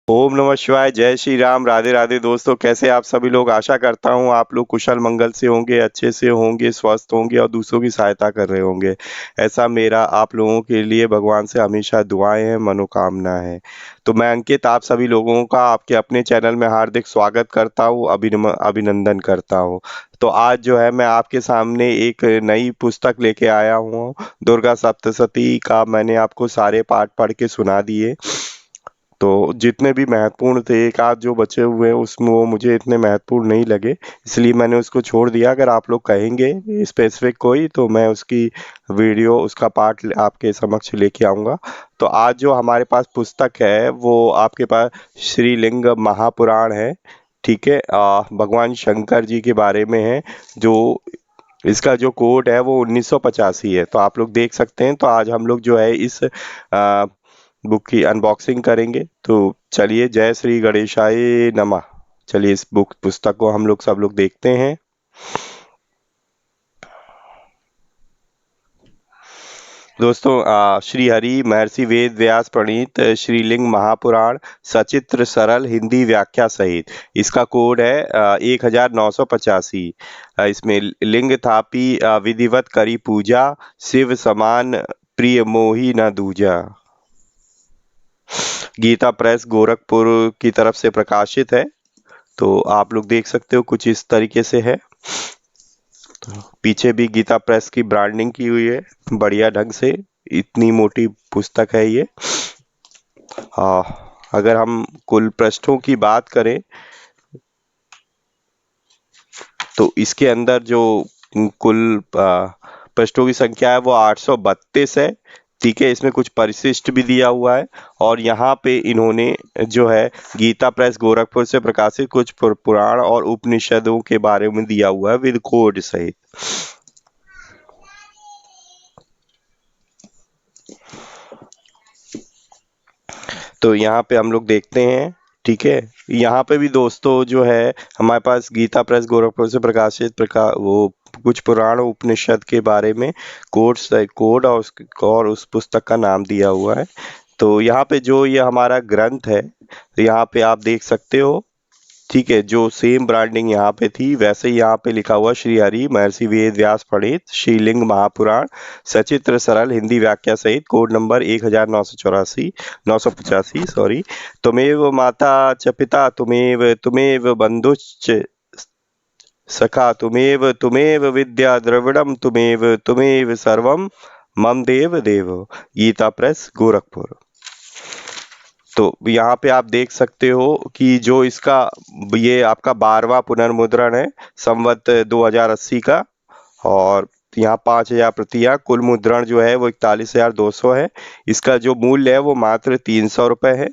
ओम नमः शिवाय, जय श्री राम, राधे राधे दोस्तों। कैसे आप सभी लोग? आशा करता हूँ आप लोग कुशल मंगल से होंगे, अच्छे से होंगे, स्वस्थ होंगे और दूसरों की सहायता कर रहे होंगे। ऐसा मेरा आप लोगों के लिए भगवान से हमेशा दुआएं हैं, मनोकामना है। तो मैं अंकित आप सभी लोगों का आपके अपने चैनल में हार्दिक स्वागत करता हूँ, अभिनंदन करता हूँ। तो आज जो है मैं आपके सामने एक नई पुस्तक लेके आया हूँ। दुर्गा सप्तशती का मैंने आपको सारे पाठ पढ़ के सुना दिए। तो जितने भी महत्वपूर्ण थे, एक आध जो बचे हुए हैं उसमें वो मुझे इतने महत्वपूर्ण नहीं लगे, इसलिए मैंने उसको छोड़ दिया। अगर आप लोग कहेंगे स्पेसिफिक कोई, तो मैं उसकी वीडियो, उसका पार्ट आपके समक्ष लेके आऊँगा। तो आज जो हमारे पास पुस्तक है वो आपके पास श्रीलिंग महापुराण है। ठीक है, भगवान शंकर जी के बारे में है। जो इसका जो कोड है वो 1985 है। तो आप लोग देख सकते हैं। तो आज हम लोग जो है इस बुक की अनबॉक्सिंग करेंगे। तो चलिए, जय श्री गणेशाय नमः। चलिए इस पुस्तक को हम लोग सब लोग देखते हैं। दोस्तों, श्री हरि महर्षि वेद व्यास प्रणीत श्रीलिंग महापुराण सचित्र सरल हिंदी व्याख्या सहित। इसका कोड है 1985। इसमें लिंग थापी विधिवत करी पूजा, शिव समान प्रिय मोही न दूजा। गीता प्रेस गोरखपुर की तरफ से प्रकाशित है। तो आप लोग देख सकते हो कुछ इस तरीके से है। पीछे भी गीता प्रेस की ब्रांडिंग की हुई है बढ़िया ढंग से। इतनी मोटी पुस्तक है ये। आ, अगर हम कुल पृष्ठों की बात करें तो इसके अंदर जो कुल पृष्ठों की संख्या है वो 832 है। ठीक है, इसमें कुछ परिशिष्ट भी दिया हुआ है। और यहाँ पे इन्होंने जो है गीता प्रेस गोरखपुर से प्रकाशित कुछ पुराण और उपनिषदों के बारे में दिया हुआ है विद कोड सहित। तो यहाँ पे हम लोग देखते हैं। ठीक है, यहाँ पे भी दोस्तों जो है हमारे पास गीता प्रेस गोरखपुर से प्रकाशित वो कुछ पुराण उपनिषद के बारे में कोड और उस पुस्तक का नाम दिया हुआ है। तो यहाँ पे जो ये हमारा ग्रंथ है, तो यहाँ पे आप देख सकते हो। ठीक है, जो सेम ब्रांडिंग यहाँ पे थी वैसे ही यहाँ पे लिखा हुआ श्री हरि महर्षि वेद व्यास प्रणीत श्रीलिंग महापुराण सचित्र सरल हिंदी व्याख्या सहित, कोड नंबर 1985 सॉरी। तुमेव माता च पिता तुमेव तुमेव बंधुश्च सखा तुमेव तुमेव विद्या द्रविड़म तुमेव तुमेव सर्वम मम देव देव। गीता प्रेस गोरखपुर। तो यहाँ पे आप देख सकते हो कि जो इसका ये आपका 12वां पुनर्मुद्रण है संवत 2080 का। और यहाँ 5000 प्रतियां, कुल मुद्रण जो है वो 41,200 है। इसका जो मूल्य है वो मात्र 300 रुपये है।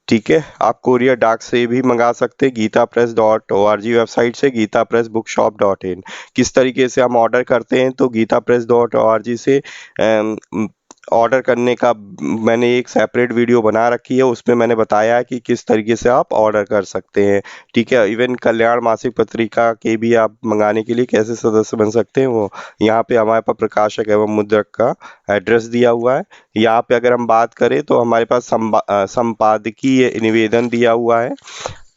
ठीक है, आप कोरियर डाक से भी मंगा सकते हैं gitapress.org वेबसाइट से, gitapressbookshop.in। किस तरीके से हम ऑर्डर करते हैं, तो gitapress.org से ऑर्डर करने का मैंने एक सेपरेट वीडियो बना रखी है। उसमें मैंने बताया है कि किस तरीके से आप ऑर्डर कर सकते हैं। ठीक है, इवन कल्याण मासिक पत्रिका के भी आप मंगाने के लिए कैसे सदस्य बन सकते हैं, वो यहाँ पे हमारे पास प्रकाशक एवं मुद्रक का एड्रेस दिया हुआ है। यहाँ पे अगर हम बात करें तो हमारे पास संपादकीय निवेदन दिया हुआ है।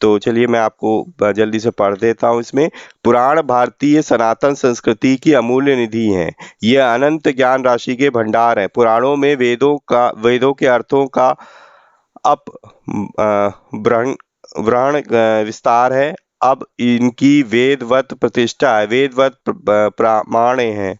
तो चलिए मैं आपको जल्दी से पढ़ देता हूँ। इसमें पुराण भारतीय सनातन संस्कृति की अमूल्य निधि हैं। ये अनंत ज्ञान राशि के भंडार हैं। पुराणों में वेदों के अर्थों का अप ब्रहण ब्रहण विस्तार है। अब इनकी वेदवत प्रतिष्ठा है, वेदवत प्रमाण है।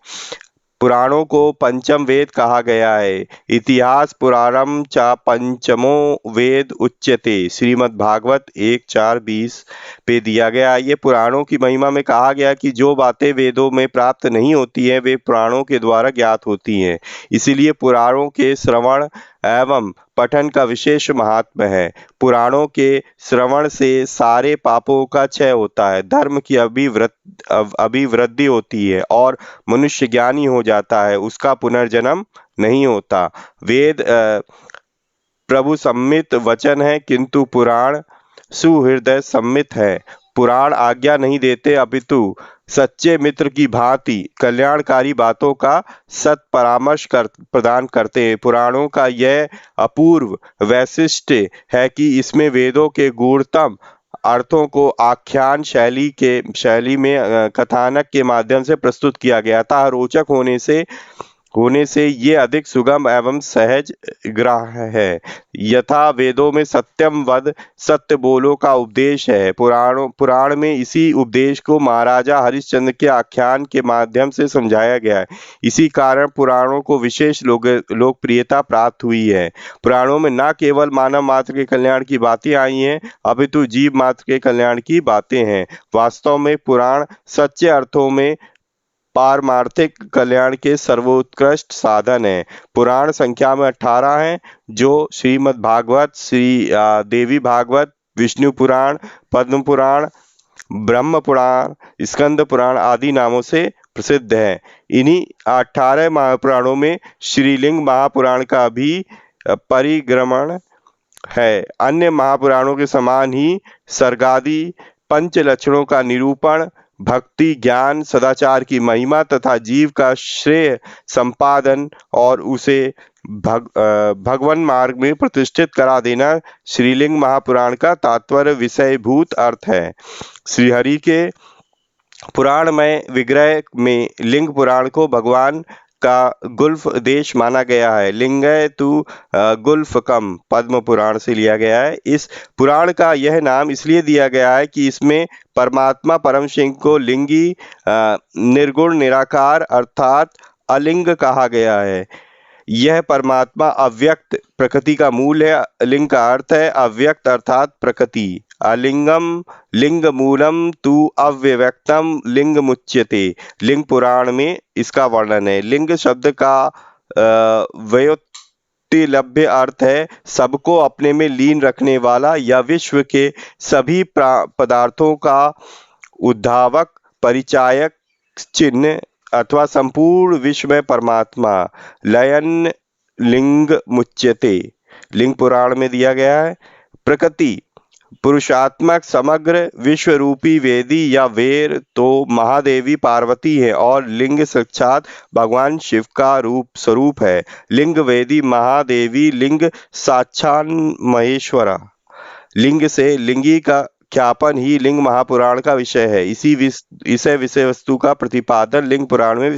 पुराणों को पंचम वेद कहा गया है। इतिहास पुराणम चा पंचमो वेद उच्यते। श्रीमद् भागवत 1:4-20 पे दिया गया है। ये पुराणों की महिमा में कहा गया कि जो बातें वेदों में प्राप्त नहीं होती हैं वे पुराणों के द्वारा ज्ञात होती हैं। इसीलिए पुराणों के श्रवण एवं पठन का विशेष महात्म्य है। पुराणों के श्रवण से सारे पापों का क्षय होता है, धर्म की अभिवृद्धि होती है और मनुष्य ज्ञानी हो जाता है, उसका पुनर्जन्म नहीं होता। वेद प्रभु सम्मित वचन है, किंतु पुराण सुहृदय सम्मित है। पुराण आज्ञा नहीं देते, अपितु सच्चे मित्र की भांति कल्याणकारी बातों का सत परामर्श प्रदान करते हैं। पुराणों का यह अपूर्व वैशिष्ट्य है कि इसमें वेदों के गूढ़तम अर्थों को आख्यान शैली में कथानक के माध्यम से प्रस्तुत किया गया था। रोचक होने से ये अधिक सुगम एवं सहज ग्राह्य है। यथा वेदों में सत्यम वद, सत्य बोलो का उपदेश है। पुराण में इसी उपदेश को महाराजा हरिश्चंद्र के आख्यान के माध्यम से समझाया गया है। इसी कारण पुराणों को विशेष लोकप्रियता प्राप्त हुई है। पुराणों में न केवल मानव मात्र के कल्याण की बातें आई हैं, अपितु जीव मात्र के कल्याण की बातें हैं। वास्तव में पुराण सच्चे अर्थों में पारमार्थिक कल्याण के सर्वोत्कृष्ट साधन है। पुराण संख्या में 18 हैं, जो श्रीमद् भागवत, देवी भागवत, विष्णु पुराण, पद्म पुराण, ब्रह्म पुराण, स्कंद पुराण आदि नामों से प्रसिद्ध है। इन्हीं 18 महापुराणों में श्रीलिंग महापुराण का भी परिग्रमण है। अन्य महापुराणों के समान ही सर्गादि पंच लक्षणों का निरूपण, भक्ति, ज्ञान, सदाचार की महिमा तथा जीव का श्रेय संपादन और उसे भगवन मार्ग में प्रतिष्ठित करा देना श्रीलिंग महापुराण का तात्पर्य विषयभूत अर्थ है। श्रीहरि के पुराण में विग्रह में लिंग पुराण को भगवान का गुल्फ देश माना गया है। लिंगय तु गुल्फकम पद्म पुराण से लिया गया है। इस पुराण का यह नाम इसलिए दिया गया है कि इसमें परमात्मा परम शिव को लिंगी निर्गुण निराकार अर्थात अलिंग कहा गया है। यह परमात्मा अव्यक्त प्रकृति का मूल है। लिंग का अर्थ है अव्यक्त अर्थात प्रकृति। अलिंगम लिंग मूलम तु अव्यक्तम लिंग मुच्यते। लिंग पुराण में इसका वर्णन है। लिंग शब्द का व्युत्पत्तिलभ्य अर्थ है सबको अपने में लीन रखने वाला या विश्व के सभी पदार्थों का उद्धावक, परिचायक, चिन्ह अथवा संपूर्ण विश्व में परमात्मा। लयन लिंग मुच्यते लिंग पुराण में दिया गया है। प्रकृति पुरुषात्मक समग्र विश्व रूपी वेदी या वेर तो महादेवी पार्वती है और लिंग साक्षात भगवान शिव का स्वरूप है। लिंग वेदी महादेवी लिंग साक्षात महेश्वरा। लिंग से लिंगी का ख्यापन ही लिंग महापुराण का विषय है। इसी विषय वस्तु का प्रतिपादन लिंग पुराण में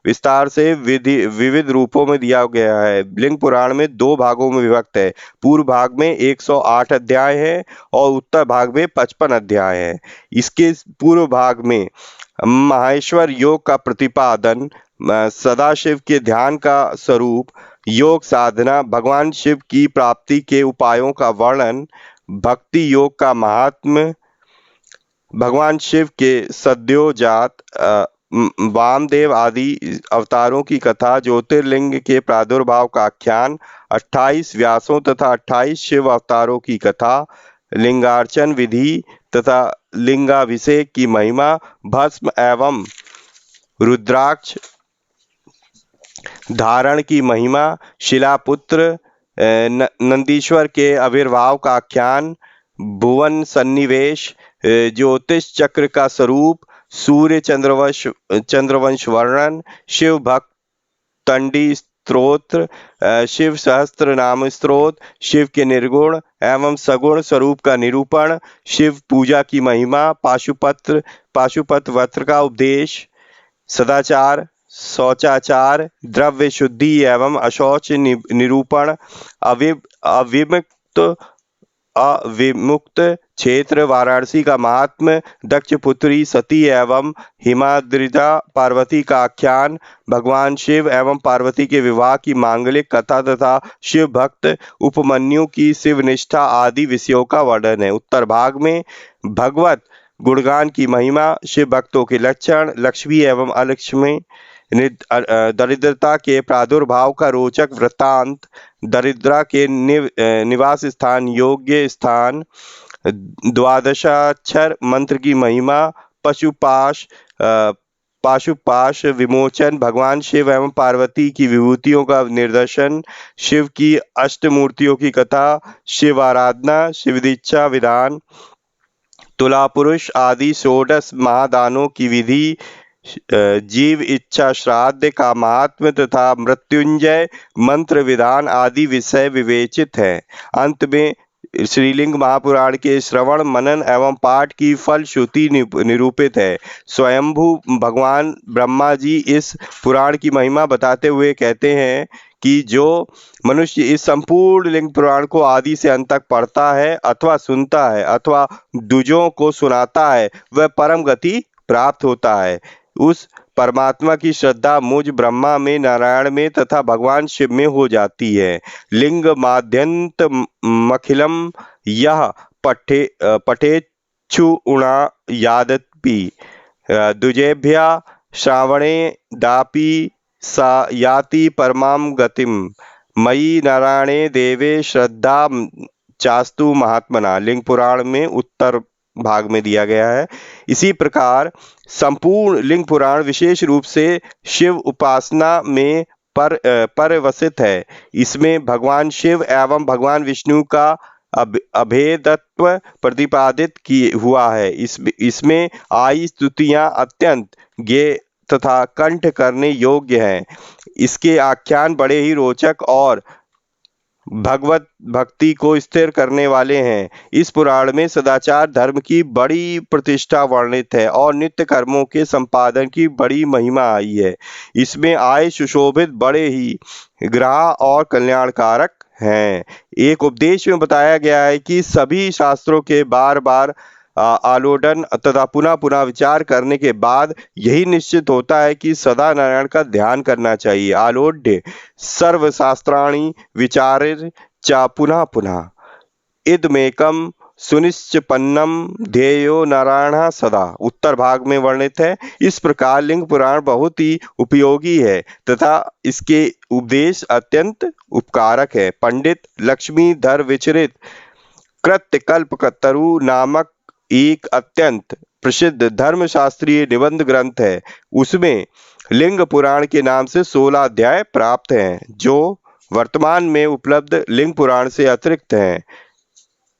विस्तार से विविध रूपों में दिया गया है। लिंग पुराण में 2 भागों में विभक्त है। पूर्व भाग में 108 अध्याय है और उत्तर भाग में 55 अध्याय है। इसके पूर्व भाग में माहेश्वर योग का प्रतिपादन, सदाशिव के ध्यान का स्वरूप, योग साधना, भगवान शिव की प्राप्ति के उपायों का वर्णन, भक्ति योग का महात्म्य, भगवान शिव के सद्योजात वामदेव आदि अवतारों की कथा, ज्योतिर्लिंग के प्रादुर्भाव का आख्यान, 28 व्यासों तथा 28 शिव अवतारों की कथा, लिंगार्चन विधि तथा लिंगाभिषेक की महिमा, भस्म एवं रुद्राक्ष धारण की महिमा, शिलापुत्र नंदीश्वर के आविर्भाव का आख्यान, भुवन सन्निवेश, ज्योतिष चक्र का स्वरूप, सूर्य चंद्रवंश वर्णन, शिव भक्त तंडी स्तोत्र, शिव सहस्त्र नाम स्तोत्र, शिव के निर्गुण एवं सगुण स्वरूप का निरूपण, शिव पूजा की महिमा, पाशुपत वस्त्र का उपदेश, सदाचार, शौचाचार, द्रव्य शुद्धि एवं अशौच निरूपण, अविमुक्त क्षेत्र वाराणसी का महात्म्य, दक्ष पुत्री सती एवं हिमाद्रिदा पार्वती का आख्यान, भगवान शिव एवं पार्वती के विवाह की मांगलिक कथा तथा शिव भक्त उपमन्यु की शिवनिष्ठा आदि विषयों का वर्णन है। उत्तर भाग में भगवत गुणगान की महिमा, शिव भक्तों के लक्षण, लक्ष्मी एवं अलक्ष्मी, दरिद्रता के प्रादुर्भाव का रोचक वृत्तांत, दरिद्रा के निवास स्थान योग्य स्थान, द्वादशाक्षर मंत्र की महिमा, पाशुपाश विमोचन, भगवान शिव एवं पार्वती की विभूतियों का निर्दर्शन, शिव की अष्टमूर्तियों की कथा, शिव आराधना, शिव दीक्षा विधान, तुला पुरुष आदि षोडश महादानों की विधि, जीव इच्छा श्राद्ध का महात्म्य तथा मृत्युंजय मंत्र विधान आदि विषय विवेचित है। अंत में श्रीलिंग महापुराण के श्रवण मनन एवं पाठ की फल श्रुति निरूपित है। स्वयंभू भगवान ब्रह्मा जी इस पुराण की महिमा बताते हुए कहते हैं कि जो मनुष्य इस संपूर्ण लिंग पुराण को आदि से अंत तक पढ़ता है अथवा सुनता है अथवा दूजों को सुनाता है, वह परम गति प्राप्त होता है। उस परमात्मा की श्रद्धा मुझ ब्रह्मा में, नारायण में तथा भगवान शिव में हो जाती है। लिंग माध्यंत मखिलम यह पठेच्छु उणा यादपि द्विजेभ्या श्रावणे दापि सा याति परमाम गतिम मयि नारायणे देवे श्रद्धा चास्तु महात्मना। लिंग पुराण में उत्तर भाग में दिया गया है। इसी प्रकार संपूर्ण लिंग पुराण विशेष रूप से शिव उपासना में परवसित है। इसमें भगवान शिव एवं भगवान विष्णु का अभेदत्व प्रतिपादित हुआ है। इसमें आई स्तुतियां अत्यंत ज्ञेय तथा कंठ करने योग्य हैं। इसके आख्यान बड़े ही रोचक और भगवत भक्ति को स्थिर करने वाले हैं। इस पुराण में सदाचार धर्म की बड़ी प्रतिष्ठा वर्णित है और नित्य कर्मों के संपादन की बड़ी महिमा आई है। इसमें आए सुशोभित बड़े ही ग्रह और कल्याणकारक हैं। एक उपदेश में बताया गया है कि सभी शास्त्रों के बार बार आलोडन तथा पुनः पुनः विचार करने के बाद यही निश्चित होता है कि सदा नारायण का ध्यान करना चाहिए। आलोड्य सर्वशास्त्राणि विचार्य च पुनः पुनः इदमेकम सुनिश्चिपन्नम ध्येयो नारायण सदा, उत्तर भाग में वर्णित है। इस प्रकार लिंग पुराण बहुत ही उपयोगी है तथा इसके उपदेश अत्यंत उपकारक है। पंडित लक्ष्मीधर विचरित कृत्य कल्पतरु नामक एक अत्यंत प्रसिद्ध धर्मशास्त्रीय निबंध ग्रंथ है। उसमें लिंग पुराण के नाम से 16 अध्याय प्राप्त हैं, जो वर्तमान में उपलब्ध लिंग पुराण से अतिरिक्त हैं।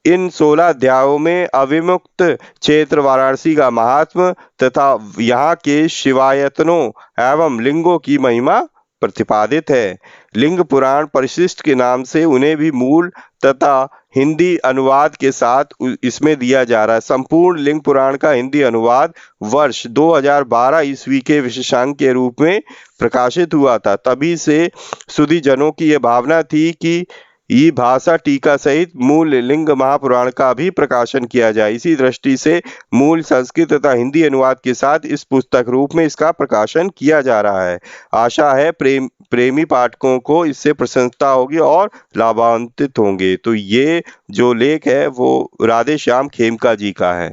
इन 16 अध्यायों में अविमुक्त क्षेत्र वाराणसी का महात्म तथा यहाँ के शिवायतनों एवं लिंगों की महिमा प्रतिपादित है। लिंग पुराण परिशिष्ट के नाम से उन्हें भी मूल तथा हिंदी अनुवाद के साथ इसमें दिया जा रहा है। संपूर्ण लिंग पुराण का हिंदी अनुवाद वर्ष 2012 ईस्वी के विशेषांक के रूप में प्रकाशित हुआ था। तभी से सुधी जनों की यह भावना थी कि ये भाषा टीका सहित मूल लिंग महापुराण का भी प्रकाशन किया जाए। इसी दृष्टि से मूल संस्कृत तथा हिंदी अनुवाद के साथ इस पुस्तक रूप में इसका प्रकाशन किया जा रहा है। आशा है प्रेमी पाठकों को इससे प्रसन्नता होगी और लाभान्वित होंगे। तो ये जो लेख है वो राधे श्याम खेमका जी का है।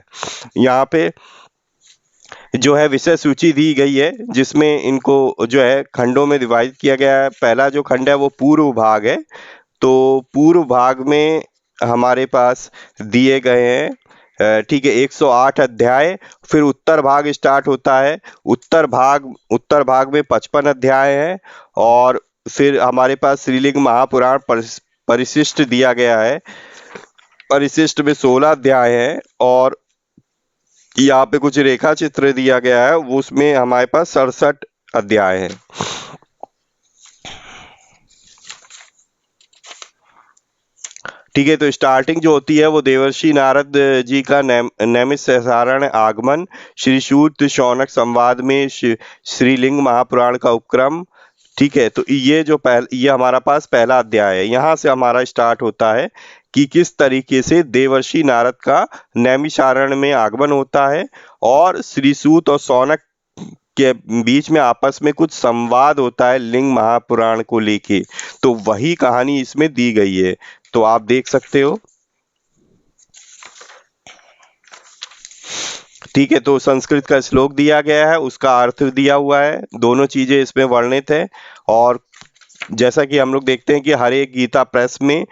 यहाँ पे जो है विषय सूची दी गई है, जिसमें इनको जो है खंडों में विभाजित किया गया है। पहला जो खंड है वो पूर्व भाग है। तो पूर्व भाग में हमारे पास दिए गए हैं, ठीक है, 108 अध्याय। फिर उत्तर भाग स्टार्ट होता है। उत्तर भाग में 55 अध्याय है। और फिर हमारे पास श्रीलिंग महापुराण परिशिष्ट दिया गया है। परिशिष्ट में 16 अध्याय है और यहाँ पे कुछ रेखा चित्र दिया गया है, उसमें हमारे पास 67 अध्याय है। ठीक है, तो स्टार्टिंग जो होती है वो देवर्षि नारद जी का नैमिषारण्य आगमन, श्री सूत शौनक संवाद में श्रीलिंग महापुराण का उपक्रम। ठीक है, तो ये हमारा पास पहला अध्याय है। यहाँ से हमारा स्टार्ट होता है कि किस तरीके से देवर्षि नारद का नैमिषारण्य में आगमन होता है और श्री सूत और शौनक के बीच में आपस में कुछ संवाद होता है लिंग महापुराण को लेके। तो वही कहानी इसमें दी गई है, तो आप देख सकते हो। ठीक है, तो संस्कृत का श्लोक दिया गया है, उसका अर्थ दिया हुआ है, दोनों चीजें इसमें वर्णित है। और जैसा कि हम लोग देखते हैं कि हर एक गीता प्रेस में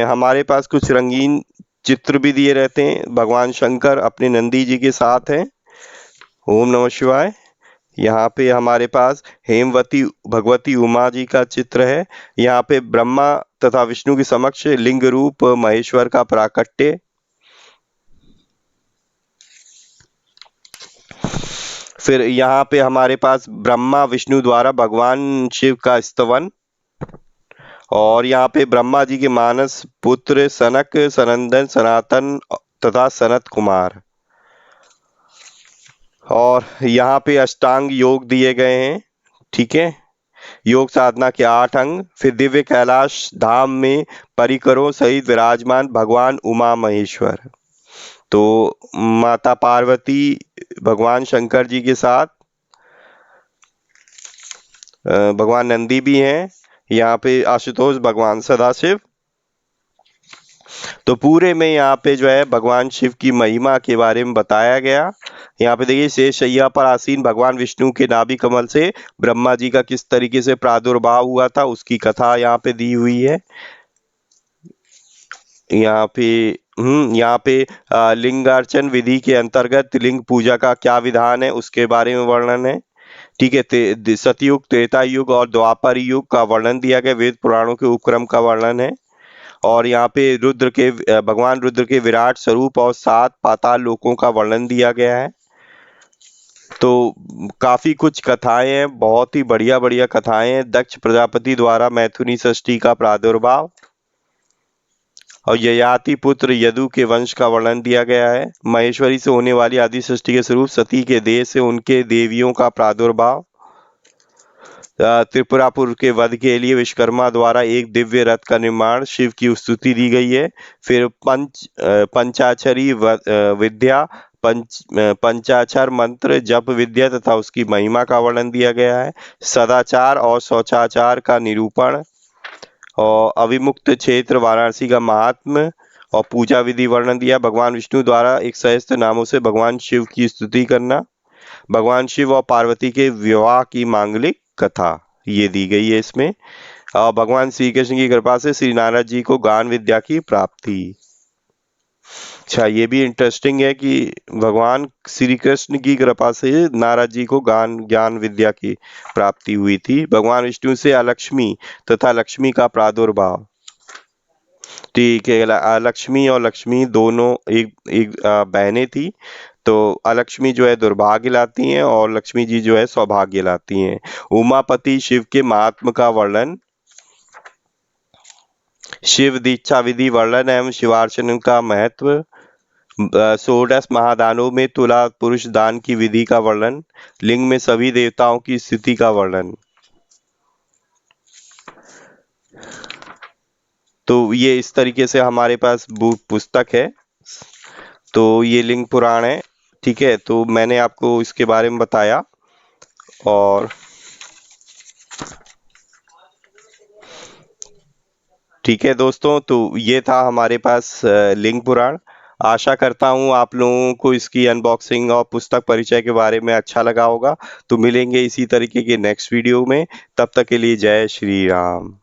हमारे पास कुछ रंगीन चित्र भी दिए रहते हैं। भगवान शंकर अपने नंदी जी के साथ हैं। ओम नमः शिवाय। यहाँ पे हमारे पास हेमवती भगवती उमा जी का चित्र है। यहाँ पे ब्रह्मा तथा विष्णु के समक्ष लिंग रूप महेश्वर का प्राकट्य। फिर यहाँ पे हमारे पास ब्रह्मा विष्णु द्वारा भगवान शिव का स्तवन, और यहाँ पे ब्रह्मा जी के मानस पुत्र सनक, सनंदन, सनातन तथा सनत कुमार। और यहाँ पे अष्टांग योग दिए गए हैं, ठीक है, योग साधना के 8 अंग। फिर दिव्य कैलाश धाम में परिकरों सहित विराजमान भगवान उमा महेश्वर। तो माता पार्वती भगवान शंकर जी के साथ भगवान नंदी भी हैं, यहाँ पे आशुतोष भगवान सदाशिव। तो पूरे में यहाँ पे जो है भगवान शिव की महिमा के बारे में बताया गया। यहाँ पे देखिए, शेष शैया पर आसीन भगवान विष्णु के नाभि कमल से ब्रह्मा जी का किस तरीके से प्रादुर्भाव हुआ था, उसकी कथा यहाँ पे दी हुई है। यहाँ पे यहाँ पे लिंगार्चन विधि के अंतर्गत लिंग पूजा का क्या विधान है, उसके बारे में वर्णन है, ठीक है। सतयुग, त्रेता युग और द्वापर युग का वर्णन दिया गया, वेद पुराणों के उपक्रम का वर्णन है। और यहाँ पे भगवान रुद्र के विराट स्वरूप और 7 पाताल लोकों का वर्णन दिया गया है। तो काफी कुछ कथाएं हैं, बहुत ही बढ़िया बढ़िया कथाएं हैं। दक्ष प्रजापति द्वारा मैथुनी सृष्टि का प्रादुर्भाव, और ययाति पुत्र यदु के वंश का वर्णन दिया गया है। महेश्वरी से होने वाली आदि सृष्टि के स्वरूप, सती के देह से उनके देवियों का प्रादुर्भाव, त्रिपुरापुर के वध के लिए विश्वकर्मा द्वारा एक दिव्य रथ का निर्माण, शिव की स्तुति दी गई है। फिर पंचाक्षरी विद्या, पंचाक्षर मंत्र जप विद्या तथा उसकी महिमा का वर्णन दिया गया है। सदाचार और शौचाचार का निरूपण, और अविमुक्त क्षेत्र वाराणसी का महात्म और पूजा विधि वर्णन दिया। भगवान विष्णु द्वारा एक सहस्त्र नामों से भगवान शिव की स्तुति करना, भगवान शिव और पार्वती के विवाह की मांगलिक कथा ये दी गई है इसमें। और भगवान श्री कृष्ण की कृपा से श्री नारद जी को ज्ञान विद्या की प्राप्ति। अच्छा, ये भी इंटरेस्टिंग है कि भगवान श्री कृष्ण की कृपा से नारद जी को ज्ञान विद्या की प्राप्ति हुई थी। भगवान विष्णु से अलक्ष्मी तथा लक्ष्मी का प्रादुर्भाव, ठीक है। लक्ष्मी और लक्ष्मी दोनों एक बहनें थी। तो अलक्ष्मी जो है दुर्भाग्य लाती हैं और लक्ष्मी जी जो है सौभाग्य लाती हैं। उमापति शिव के महात्म का वर्णन, शिव दीक्षा विधि वर्णन एवं शिवार्चन का महत्व, 16 महादानों में तुला पुरुष दान की विधि का वर्णन, लिंग में सभी देवताओं की स्थिति का वर्णन। तो ये इस तरीके से हमारे पास पुस्तक है। तो ये लिंग पुराण है, ठीक है। तो मैंने आपको इसके बारे में बताया। और ठीक है दोस्तों, तो ये था हमारे पास लिंग पुराण। आशा करता हूँ आप लोगों को इसकी अनबॉक्सिंग और पुस्तक परिचय के बारे में अच्छा लगा होगा। तो मिलेंगे इसी तरीके के नेक्स्ट वीडियो में, तब तक के लिए जय श्री राम।